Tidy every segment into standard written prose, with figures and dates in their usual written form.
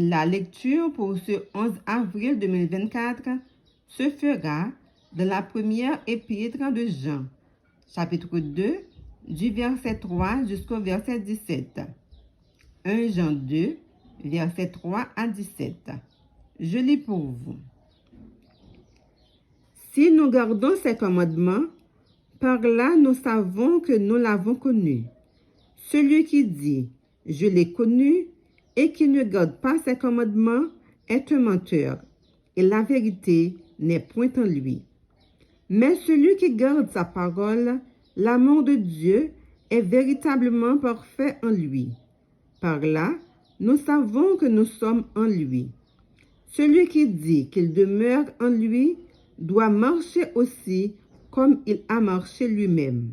La lecture pour ce 11 avril 2024 se fera de la première épître de Jean, chapitre 2, du verset 3 jusqu'au verset 17. 1 Jean 2, verset 3 à 17. Je lis pour vous. Si nous gardons ses commandements, par là nous savons que nous l'avons connu. Celui qui dit « Je l'ai connu » et qui ne garde pas ses commandements est un menteur, et la vérité n'est point en lui. Mais celui qui garde sa parole, l'amour de Dieu est véritablement parfait en lui. Par là, nous savons que nous sommes en lui. Celui qui dit qu'il demeure en lui doit marcher aussi comme il a marché lui-même.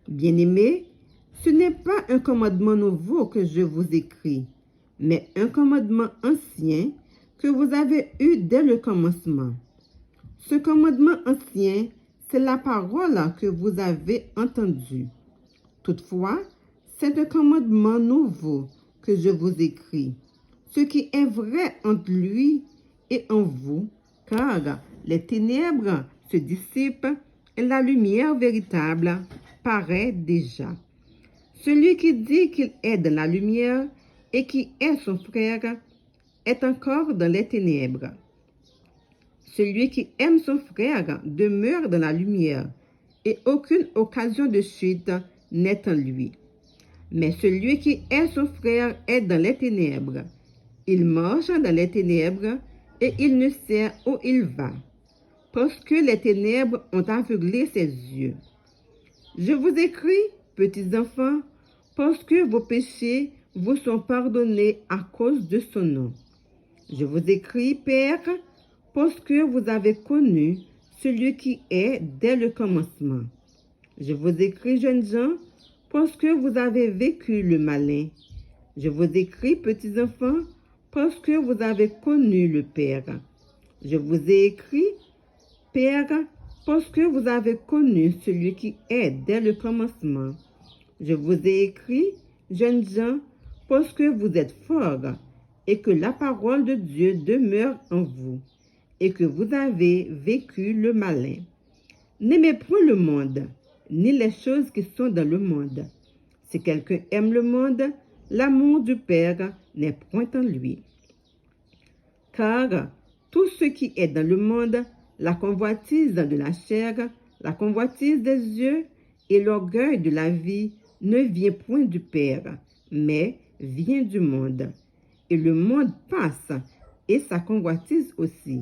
Bien-aimés, ce n'est pas un commandement nouveau que je vous écris, mais un commandement ancien que vous avez eu dès le commencement. Ce commandement ancien, c'est la parole que vous avez entendue. Toutefois, c'est un commandement nouveau que je vous écris, ce qui est vrai entre lui et en vous, car les ténèbres se dissipent et la lumière véritable paraît déjà. Celui qui dit qu'il est dans la lumière et qui est son frère est encore dans les ténèbres. Celui qui aime son frère demeure dans la lumière et aucune occasion de chute n'est en lui. Mais celui qui est son frère est dans les ténèbres. Il marche dans les ténèbres et il ne sait où il va, parce que les ténèbres ont aveuglé ses yeux. Je vous écris, petits enfants, parce que vos péchés vous sont pardonnés à cause de son nom. Je vous écris, Père, parce que vous avez connu celui qui est dès le commencement. Je vous écris, jeunes gens, parce que vous avez vécu le malin. Je vous écris, petits enfants, parce que vous avez connu le Père. Je vous ai écrit, Père, parce que vous avez connu celui qui est dès le commencement. Je vous ai écrit, jeunes gens, parce que vous êtes forts et que la parole de Dieu demeure en vous et que vous avez vécu le malin. N'aimez point le monde, ni les choses qui sont dans le monde. Si quelqu'un aime le monde, l'amour du Père n'est point en lui. Car tout ce qui est dans le monde, la convoitise de la chair, la convoitise des yeux et l'orgueil de la vie, ne vient point du Père, mais vient du monde. Et le monde passe, et sa convoitise aussi.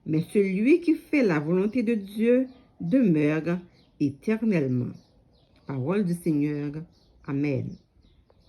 Mais celui qui fait la volonté de Dieu demeure éternellement. Parole du Seigneur. Amen.